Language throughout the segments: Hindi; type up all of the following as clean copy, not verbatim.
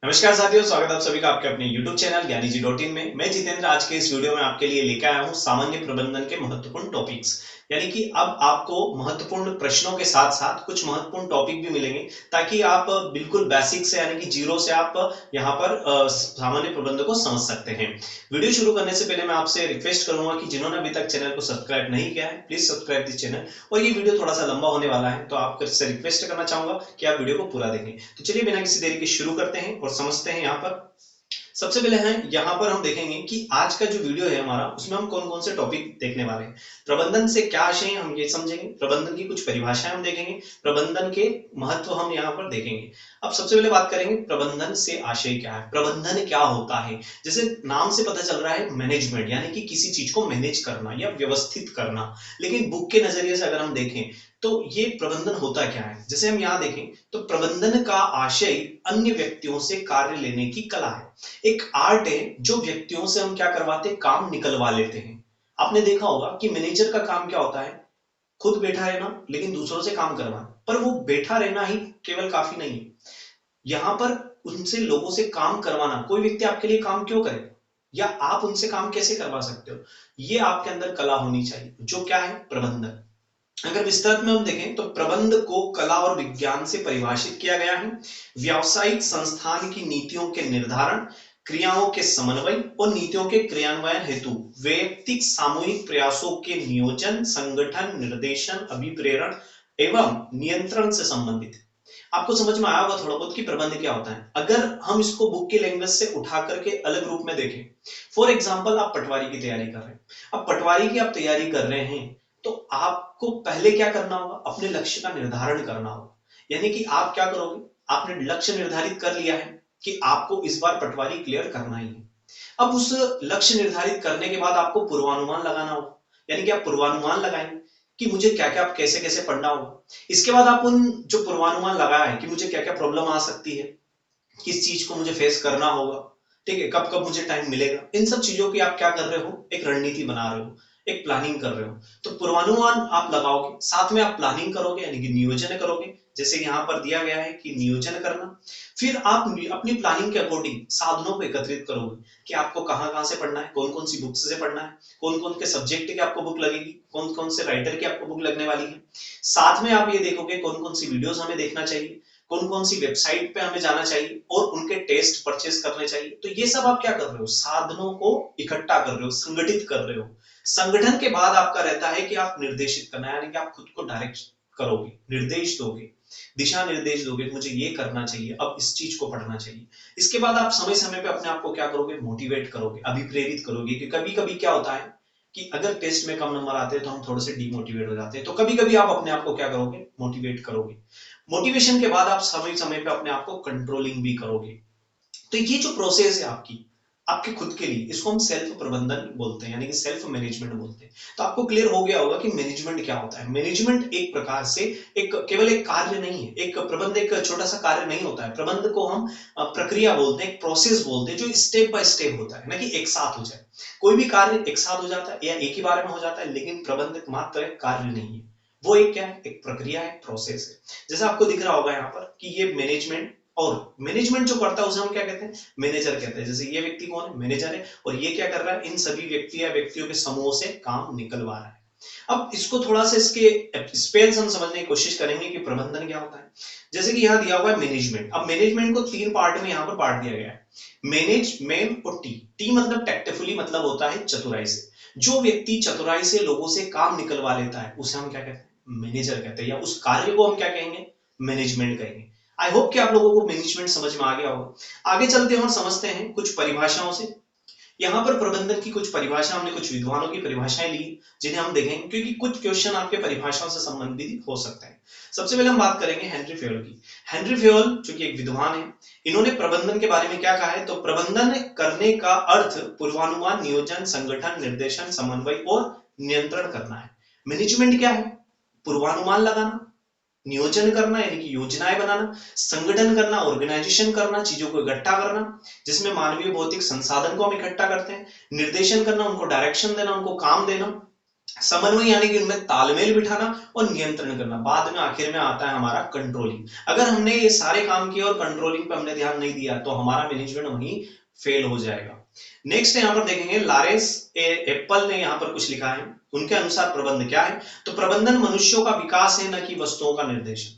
नमस्कार साथियों, स्वागत है आप सभी का आपके अपने YouTube चैनल ज्ञानी जी डॉट इन में। मैं जितेंद्र आज के इस वीडियो में आपके लिए लेकर आया हूं सामान्य प्रबंधन के महत्वपूर्ण टॉपिक्स। यानी कि अब आपको महत्वपूर्ण प्रश्नों के साथ साथ कुछ महत्वपूर्ण टॉपिक भी मिलेंगे ताकि आप बिल्कुल बेसिक से यानी कि जीरो से आप यहाँ पर सामान्य प्रबंधन को समझ सकते हैं। वीडियो शुरू करने से पहले मैं आपसे रिक्वेस्ट करूंगा कि जिन्होंने अभी तक चैनल को सब्सक्राइब नहीं किया है, प्लीज सब्सक्राइब दिस चैनल। और ये वीडियो थोड़ा सा लंबा होने वाला है तो आपसे रिक्वेस्ट करना चाहूंगा कि आप वीडियो को पूरा देखें। तो चलिए बिना किसी देरी के शुरू करते हैं और समझते हैं यहाँ पर। सबसे पहले है यहाँ पर हम देखेंगे कि आज का जो वीडियो है हमारा, उसमें हम कौन कौन से टॉपिक देखने वाले हैं। प्रबंधन से क्या आशय हम ये समझेंगे, प्रबंधन की कुछ परिभाषाएं हम देखेंगे, प्रबंधन के महत्व हम यहाँ पर देखेंगे। अब सबसे पहले बात करेंगे प्रबंधन से आशय क्या है, प्रबंधन क्या होता है। जैसे नाम से पता चल रहा है मैनेजमेंट, यानी कि किसी चीज को मैनेज करना या व्यवस्थित करना। लेकिन बुक के नजरिए से अगर हम देखें तो ये प्रबंधन होता क्या है। जैसे हम यहाँ देखें तो प्रबंधन का आशय अन्य व्यक्तियों से कार्य लेने की कला है। एक आर्ट है जो व्यक्तियों से हम क्या करवाते हैं, काम निकलवा लेते हैं। आपने देखा होगा कि मैनेजर का काम क्या होता है, खुद बैठा रहना लेकिन दूसरों से काम करवाना। पर वो बैठा रहना ही केवल काफी नहीं है, यहां पर उनसे लोगों से काम करवाना। कोई व्यक्ति आपके लिए काम क्यों करे, या आप उनसे काम कैसे करवा सकते हो, ये आपके अंदर कला होनी चाहिए, जो क्या है प्रबंधन। अगर विस्तार में हम देखें तो प्रबंध को कला और विज्ञान से परिभाषित किया गया है। व्यावसायिक संस्थान की नीतियों के निर्धारण, क्रियाओं के समन्वय और नीतियों के क्रियान्वयन हेतु वैयक्तिक सामूहिक प्रयासों के नियोजन, संगठन, निर्देशन, अभिप्रेरण एवं नियंत्रण से संबंधित है। आपको समझ में आया होगा थोड़ा बहुत कि प्रबंध क्या होता है। अगर हम इसको बुक की लैंग्वेज से उठा करके अलग रूप में देखें, फॉर एग्जाम्पल आप पटवारी की तैयारी कर रहे हैं। अब पटवारी की आप तैयारी कर रहे हैं तो आपको पहले क्या करना होगा, अपने लक्ष्य का निर्धारण करना होगा। यानी कि आप क्या करोगे, आपने लक्ष्य निर्धारित कर लिया है कि आपको इस बार पटवारी क्लियर करना ही है। अब उस लक्ष्य निर्धारित करने के बाद आपको पूर्वानुमान लगाना होगा। यानी कि आप पूर्वानुमान लगाएंगे कि मुझे क्या क्या कैसे कैसे पढ़ना होगा। इसके बाद आप उन जो पूर्वानुमान लगाया है कि मुझे क्या क्या प्रॉब्लम आ सकती है, किस चीज को मुझे फेस करना होगा, ठीक है, कब कब मुझे टाइम मिलेगा, इन सब चीजों की आप क्या कर रहे हो, एक रणनीति बना रहे हो, एक प्लानिंग कर रहे हो। तो पूर्वानुमान आप लगाओगे, साथ में आप प्लानिंग करोगे यानी कि नियोजन करोगे। जैसे यहाँ पर दिया गया है कि नियोजन करना। फिर आप अपनी प्लानिंग के अकॉर्डिंग साधनों को एकत्रित करोगे कि आपको कहाँ कहाँ से पढ़ना है, कौन कौन सी बुक्स से पढ़ना है, कौन कौन के सब्जेक्ट की आपको बुक लगेगी, कौन कौन से राइटर की आपको बुक लगने वाली है। साथ में आप ये देखोगे कौन कौन सी वीडियोस हमें देखना चाहिए, कौन कौन सी वेबसाइट पे हमें जाना चाहिए और उनके टेस्ट परचेस करने चाहिए। तो ये सब आप क्या कर रहे हो, साधनों को इकट्ठा कर रहे हो, संगठित कर रहे हो। संगठन के बाद आपका रहता है कि आप निर्देशित करना, यानी कि आप खुद को डायरेक्ट करोगे, निर्देश दोगे, दिशा निर्देश दोगे, मुझे ये करना चाहिए, अब इस चीज को पढ़ना चाहिए। इसके बाद आप समय समय पे अपने आप को क्या करोगे, मोटिवेट करोगे, अभिप्रेरित करोगे। कि कभी कभी क्या होता है कि अगर टेस्ट में कम नंबर आते हैं तो हम थोड़े से डिमोटिवेट हो जाते हैं। तो कभी कभी आप अपने आप को क्या करोगे, मोटिवेट करोगे। मोटिवेशन के बाद आप समय समय पे अपने आप को कंट्रोलिंग भी करोगे। तो ये जो प्रोसेस है आपकी, आपके खुद के लिए, इसको हम सेल्फ प्रबंधन बोलते हैं, यानी कि सेल्फ मैनेजमेंट बोलते हैं। तो आपको क्लियर हो गया होगा कि मैनेजमेंट क्या होता है। मैनेजमेंट एक प्रकार से एक केवल एक कार्य नहीं है, एक प्रबंध एक छोटा सा कार्य नहीं होता है। प्रबंध को हम प्रक्रिया बोलते हैं, एक प्रोसेस बोलते हैं, जो स्टेप बाय स्टेप होता है, ना कि एक साथ हो जाए। कोई भी कार्य एक साथ हो जाता है या एक ही बार में हो जाता है, लेकिन प्रबंध मात्र एक कार्य नहीं है, वो एक क्या है, एक प्रक्रिया है, प्रोसेस है। जैसे आपको दिख रहा होगा यहाँ पर कि ये मैनेजमेंट, और मैनेजमेंट जो करता है उसे हम क्या कहते हैं, मैनेजर कहते हैं। जैसे ये व्यक्ति कौन है, मैनेजर है, और ये क्या कर रहा है, इन सभी व्यक्ति या व्यक्तियों के समूह से काम निकलवा रहा है। अब इसको थोड़ा सा इसके स्पेल्स हम समझने की कोशिश करेंगे कि प्रबंधन क्या होता है। जैसे कि यहाँ दिया हुआ है मैनेजमेंट। अब मैनेजमेंट को तीन पार्ट में यहाँ पर बांट दिया गया है, मैनेज, मैन और टी। टी मतलब टैक्टफुली, मतलब होता है चतुराई से। जो व्यक्ति चतुराई से लोगों से काम निकलवा लेता है उसे हम क्या कहते हैं, मैनेजर कहते हैं, या उस कार्य को हम क्या कहेंगे, मैनेजमेंट कहेंगे। आई होप कि आप लोगों को मैनेजमेंट समझ में आ गया होगा। आगे चलते हैं और समझते हैं कुछ परिभाषाओं से। यहाँ पर प्रबंधन की कुछ परिभाषा, हमने कुछ विद्वानों की परिभाषाएं ली जिन्हें हम देखेंगे, क्योंकि कुछ क्वेश्चन आपके परिभाषाओं से संबंधित हो सकते हैं। सबसे पहले हम बात करेंगे हेनरी फेयोल की। हेनरी फेयोल जो कि एक विद्वान है, इन्होंने प्रबंधन के बारे में क्या कहा है, तो प्रबंधन करने का अर्थ पूर्वानुमान, नियोजन, संगठन, निर्देशन, समन्वय और नियंत्रण करना है। मैनेजमेंट क्या है, पूर्वानुमान लगाना, नियोजन करना यानी कि योजनाएं बनाना, संगठन करना, ऑर्गेनाइजेशन करना, चीजों को इकट्ठा करना, जिसमें मानवीय भौतिक संसाधन को हम इकट्ठा करते हैं, निर्देशन करना, उनको डायरेक्शन देना, उनको काम देना, समन्वय यानी कि उनमें तालमेल बिठाना और नियंत्रण करना। बाद में आखिर में आता है हमारा कंट्रोलिंग। अगर हमने ये सारे काम किए और कंट्रोलिंग पे हमने ध्यान नहीं दिया तो हमारा मैनेजमेंट वहीं फेल हो जाएगा। नेक्स्ट यहाँ पर देखेंगे, लारेंस एप्पल ने यहाँ पर कुछ लिखा है। उनके अनुसार प्रबंधन क्या है? तो प्रबंधन मनुष्यों का विकास है, न कि वस्तुओं का निर्देशन।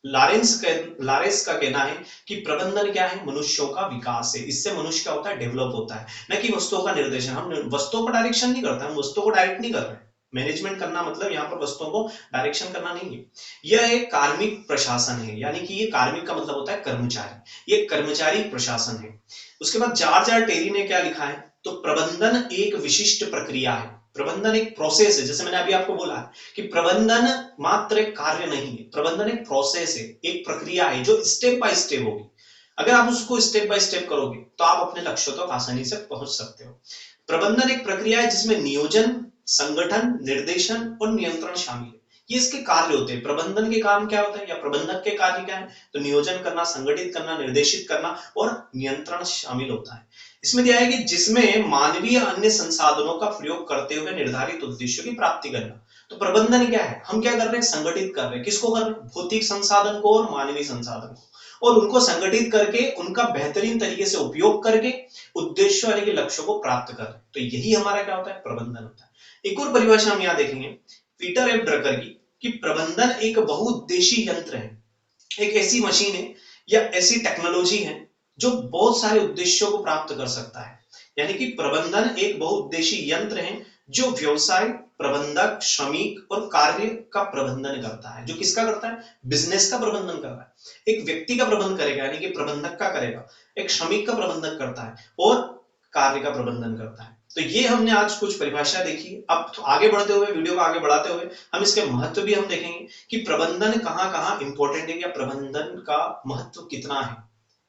लारेंस का कहना है कि प्रबंधन क्या है? मनुष्यों का विकास है। इससे मनुष्य क्या होता है? डेवलप होता है, न कि वस्तुओं का निर्देशन। हम वस्तुओं का डायरेक्शन नहीं करते, हम वस्तुओं को डायरेक्ट नहीं कर रहे। मैनेजमेंट करना मतलब यहाँ पर वस्तुओं को डायरेक्शन करना नहीं है। यह एक कार्मिक प्रशासन है, यानी कि ये कार्मिक का मतलब होता है कर्मचारी, ये कर्मचारी प्रशासन है। उसके बाद जॉर्ज टेरी ने क्या लिखा है? तो प्रबंधन एक विशिष्ट प्रक्रिया है, प्रबंधन एक प्रोसेस है। जैसे मैंने अभी आपको बोला कि प्रबंधन मात्र एक कार्य नहीं है, प्रबंधन एक प्रोसेस है, एक प्रक्रिया है जो स्टेप बाय स्टेप होगी। अगर आप उसको स्टेप बाय स्टेप करोगे तो आप अपने लक्ष्य तक आसानी से पहुंच सकते हो। प्रबंधन एक प्रक्रिया है जिसमें नियोजन, संगठन, निर्देशन और नियंत्रण शामिल है। ये इसके कार्य होते हैं। प्रबंधन के काम क्या होते हैं या प्रबंधक के कार्य क्या है? तो नियोजन करना, संगठित करना, निर्देशित करना और नियंत्रण शामिल होता है। इसमें दिया है कि जिसमें मानवीय अन्य संसाधनों का प्रयोग करते हुए निर्धारित उद्देश्यों की प्राप्ति करना। तो प्रबंधन क्या है? हम क्या कर रहे हैं? संगठित कर रहे हैं। किसको कर रहे हैं? भौतिक संसाधन को और मानवीय संसाधन को, और उनको संगठित करके उनका बेहतरीन तरीके से उपयोग करके उद्देश्य यानी कि लक्ष्यों को प्राप्त कर रहे हैं। तो यही हमारा क्या होता है? प्रबंधन होता है। एक और परिभाषा हम यहाँ देखेंगे पीटर एफ ड्रकर की, कि प्रबंधन एक बहुउद्देशीय यंत्र है, एक ऐसी मशीन है या ऐसी टेक्नोलॉजी है जो बहुत सारे उद्देश्यों को प्राप्त कर सकता है। यानी कि प्रबंधन एक बहुउद्देशीय यंत्र है जो व्यवसाय, प्रबंधक, श्रमिक और कार्य का प्रबंधन करता है। जो किसका करता है? बिजनेस का प्रबंधन कर रहा है। एक व्यक्ति का प्रबंधन करेगा यानी कि प्रबंधक का करेगा, एक श्रमिक का प्रबंधन करता है और कार्य का प्रबंधन करता है। तो ये हमने आज कुछ परिभाषा देखी। अब तो आगे बढ़ते हुए, वीडियो को आगे बढ़ाते हुए हम इसके महत्व भी हम देखेंगे कि प्रबंधन कहाँ कहाँ इंपॉर्टेंट है या प्रबंधन का महत्व कितना है,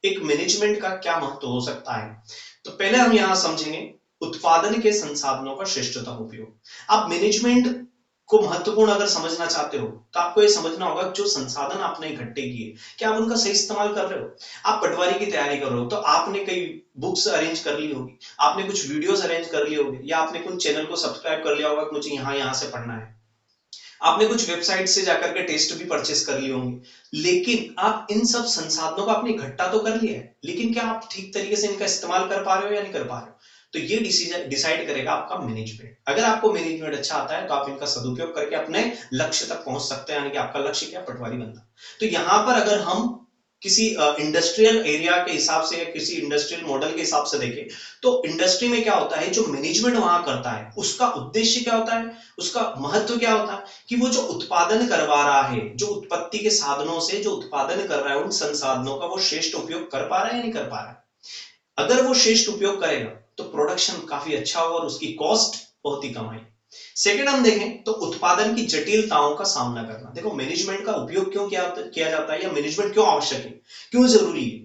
एक मैनेजमेंट का क्या महत्व हो सकता है। तो पहले हम यहाँ समझेंगे उत्पादन के संसाधनों का श्रेष्ठतम उपयोग। आप मैनेजमेंट को महत्वपूर्ण अगर समझना चाहते हो तो आपको ये समझना होगा जो संसाधन आपने इकट्ठे किए क्या आप उनका सही इस्तेमाल कर रहे हो। आप पटवारी की तैयारी कर रहे हो तो आपने कई बुक्स अरेंज कर ली होगी, आपने कुछ वीडियोस अरेंज कर लिए होंगे, या आपने कुछ चैनल को सब्सक्राइब कर लिया होगा कि मुझे यहाँ से पढ़ना है। आपने कुछ वेबसाइट से जाकर के टेस्ट भी परचेस कर लिए होंगे। लेकिन आप इन सब संसाधनों का आपने इकट्ठा तो कर लिया है, लेकिन क्या आप ठीक तरीके से इनका इस्तेमाल कर पा रहे हो या नहीं कर पा रहे हो? तो ये डिसाइड करेगा आपका मैनेजमेंट। अगर आपको मैनेजमेंट अच्छा आता है तो आप इनका सदुपयोग करके अपने लक्ष्य तक पहुंच सकते हैं, यानी कि आपका लक्ष्य क्या? पटवारी बनना। तो यहां पर अगर हम किसी इंडस्ट्रियल एरिया के हिसाब से या किसी इंडस्ट्रियल मॉडल के हिसाब से देखें तो इंडस्ट्री में क्या होता है, जो मैनेजमेंट वहां करता है उसका उद्देश्य क्या होता है, उसका महत्व क्या होता है कि वो जो उत्पादन करवा रहा है, जो उत्पत्ति के साधनों से जो उत्पादन कर रहा है, उन संसाधनों का वो श्रेष्ठ उपयोग कर पा रहा है या नहीं कर पा रहा है। अगर वो श्रेष्ठ उपयोग करेगा तो प्रोडक्शन काफी अच्छा होगा और उसकी कॉस्ट बहुत ही कम आएगी। सेकंड हम देखें तो उत्पादन की जटिलताओं का सामना करना। देखो मैनेजमेंट का उपयोग क्यों किया जाता है या मैनेजमेंट क्यों आवश्यक है, क्यों जरूरी है?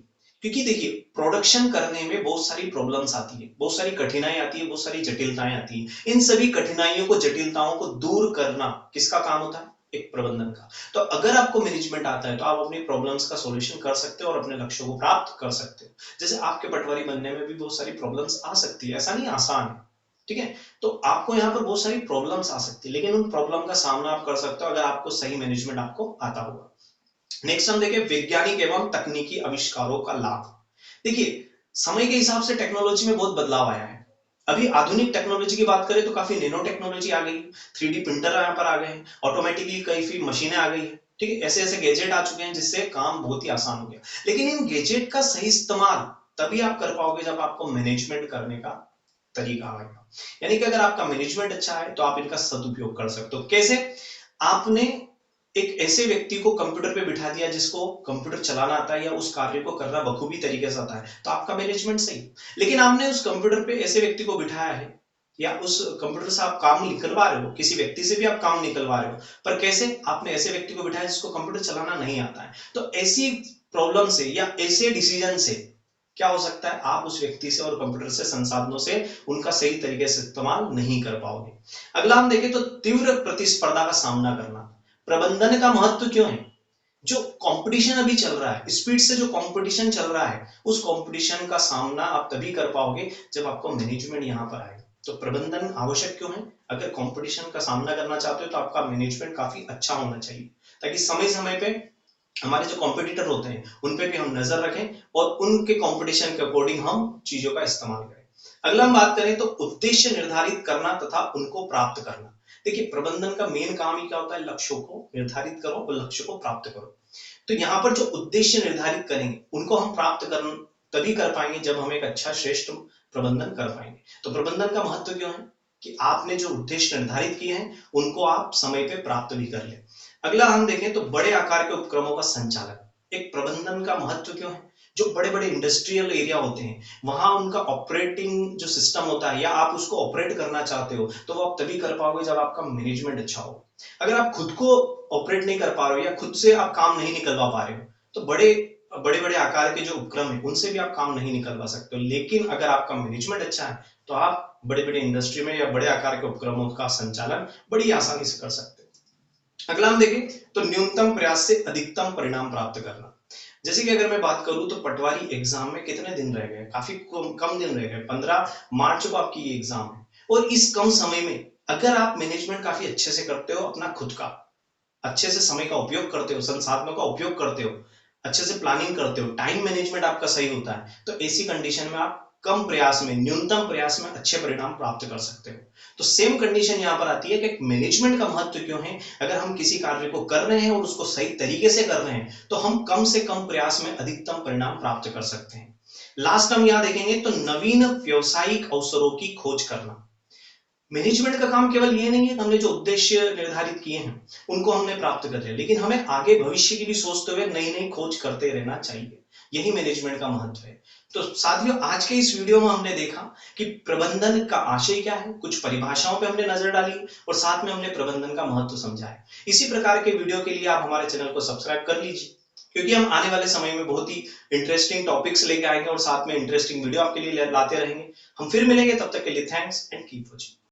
क्योंकि देखिए प्रोडक्शन करने में बहुत सारी प्रॉब्लम्स आती है, बहुत सारी कठिनाई आती है, बहुत सारी जटिलताएं आती है। इन सभी कठिनाइयों को, जटिलताओं को दूर करना किसका काम होता है? एक प्रबंधन का। तो अगर आपको मैनेजमेंट आता है तो आप अपनी प्रॉब्लम्स का सॉल्यूशन कर सकते हो और अपने लक्ष्यों को प्राप्त कर सकते हो। जैसे आपके पटवारी बनने में भी बहुत सारी प्रॉब्लम्स आ सकती है, ऐसा नहीं आसान है, ठीक है। तो आपको यहाँ पर बहुत सारी प्रॉब्लम्स आ सकती है, लेकिन उन प्रॉब्लम का सामना आप कर सकते हो अगर आपको सही मैनेजमेंट आपको आता होगा। नेक्स्ट हम देखें वैज्ञानिक एवं तकनीकी आविष्कारों का लाभ। देखिए समय के हिसाब से टेक्नोलॉजी में बहुत बदलाव आया है। अभी आधुनिक टेक्नोलॉजी की बात करें तो काफी नैनो टेक्नोलॉजी आ गई, 3D प्रिंटर यहाँ पर आ गए हैं, ऑटोमेटिकली कई मशीनें आ गई है, ठीक है। ऐसे ऐसे गैजेट आ चुके हैं जिससे काम बहुत ही आसान हो गया। लेकिन इन गैजेट का सही इस्तेमाल तभी आप कर पाओगे जब आपको मैनेजमेंट करने का तरीका आएगा। यानी कि अगर आपका मैनेजमेंट अच्छा है तो आप इनका सदुपयोग कर सकते हो। कैसे? आपने एक ऐसे व्यक्ति को कंप्यूटर पे बिठा दिया जिसको कंप्यूटर चलाना आता है या उस कार्य को करना बखूबी तरीके से आता है, तो आपका मैनेजमेंट सही। लेकिन आपने उस कंप्यूटर पे ऐसे व्यक्ति को बिठाया है या उस कंप्यूटर से आप काम निकलवा रहे हो, किसी व्यक्ति से भी आप काम निकलवा रहे हो, पर कैसे? आपने ऐसे व्यक्ति को बिठाया जिसको कंप्यूटर चलाना नहीं आता है। तो ऐसी प्रॉब्लम से या ऐसे डिसीजन से क्या हो सकता है, आप उस व्यक्ति से और कंप्यूटर से, संसाधनों से उनका सही तरीके से इस्तेमाल नहीं कर पाओगे। अगला हम देखें तो तीव्र प्रतिस्पर्धा का सामना करना। प्रबंधन का महत्व क्यों है? जो कंपटीशन अभी चल रहा है, स्पीड से जो कंपटीशन चल रहा है, उस कंपटीशन का सामना आप तभी कर पाओगे जब आपको मैनेजमेंट यहां पर आएगा। तो प्रबंधन आवश्यक क्यों है? अगर कंपटीशन का सामना करना चाहते हो तो आपका मैनेजमेंट काफी अच्छा होना चाहिए, ताकि समय समय पे हमारे जो कॉम्पिटिटर होते हैं उन पे भी हम नजर रखें और उनके कंपटीशन के अकॉर्डिंग हम चीजों का इस्तेमाल करें। अगला हम बात करें तो उद्देश्य निर्धारित करना तथा उनको प्राप्त करना। देखिए, प्रबंधन का मेन काम ही क्या होता है? लक्ष्यों को निर्धारित करो और लक्ष्य को प्राप्त करो। तो यहाँ पर जो उद्देश्य निर्धारित करेंगे उनको हम प्राप्त कर तभी कर पाएंगे जब हम एक अच्छा श्रेष्ठ प्रबंधन कर पाएंगे। तो प्रबंधन का महत्व क्यों है? कि आपने जो उद्देश्य निर्धारित किए हैं उनको आप समय पे प्राप्त भी कर ले। अगला हम देखें तो बड़े आकार के उपक्रमों का संचालन एक प्रबंधन का महत्व क्यों है? जो बड़े बड़े इंडस्ट्रियल एरिया होते हैं वहां उनका ऑपरेटिंग जो सिस्टम होता है या आप उसको ऑपरेट करना चाहते हो तो वो आप तभी कर पाओगे जब आपका मैनेजमेंट अच्छा हो। अगर आप खुद को ऑपरेट नहीं कर पा रहे हो या खुद से आप काम नहीं निकलवा पा रहे हो तो बड़े बड़े बड़े आकार के जो उपक्रम है उनसे भी आप काम नहीं निकलवा सकते हो। लेकिन अगर आपका मैनेजमेंट अच्छा है तो आप बड़े बड़े इंडस्ट्री में या बड़े आकार के उपक्रमों का संचालन बड़ी आसानी से कर सकते हो। अगला हम देखें तो न्यूनतम प्रयास से अधिकतम परिणाम प्राप्त करना। जैसे कि अगर मैं बात करूं तो पटवारी एग्जाम में कितने दिन रह गए? काफी कम दिन रह गए, 15 मार्च को आपकी ये एग्जाम है। और इस कम समय में अगर आप मैनेजमेंट काफी अच्छे से करते हो, अपना खुद का अच्छे से समय का उपयोग करते हो, संसाधनों का उपयोग करते हो, अच्छे से प्लानिंग करते हो, टाइम मैनेजमेंट आपका सही होता है, तो ऐसी कंडीशन में आप कम प्रयास में, न्यूनतम प्रयास में अच्छे परिणाम प्राप्त कर सकते हो। तो सेम कंडीशन यहाँ पर आती है कि मैनेजमेंट का महत्व क्यों है? अगर हम किसी कार्य को कर रहे हैं और उसको सही तरीके से कर रहे हैं तो हम कम से कम प्रयास में अधिकतम परिणाम प्राप्त कर सकते हैं। लास्ट हम यहाँ देखेंगे तो नवीन व्यवसायिक अवसरों की खोज करना। मैनेजमेंट का काम केवल ये नहीं है कि हमने जो उद्देश्य निर्धारित किए हैं उनको हमने प्राप्त कर लिया, लेकिन हमें आगे भविष्य की भी सोचते हुए नई नई खोज करते रहना चाहिए। यही मैनेजमेंट का महत्व है। तो साथियों, आज के इस वीडियो में हमने देखा कि प्रबंधन का आशय क्या है, कुछ परिभाषाओं पे हमने नजर डाली और साथ में हमने प्रबंधन का महत्व समझाया। इसी प्रकार के वीडियो के लिए आप हमारे चैनल को सब्सक्राइब कर लीजिए, क्योंकि हम आने वाले समय में बहुत ही इंटरेस्टिंग टॉपिक्स लेके आएंगे और साथ में इंटरेस्टिंग वीडियो आपके लिए लाते रहेंगे। हम फिर मिलेंगे, तब तक के लिए थैंक्स एंड कीप वॉचिंग।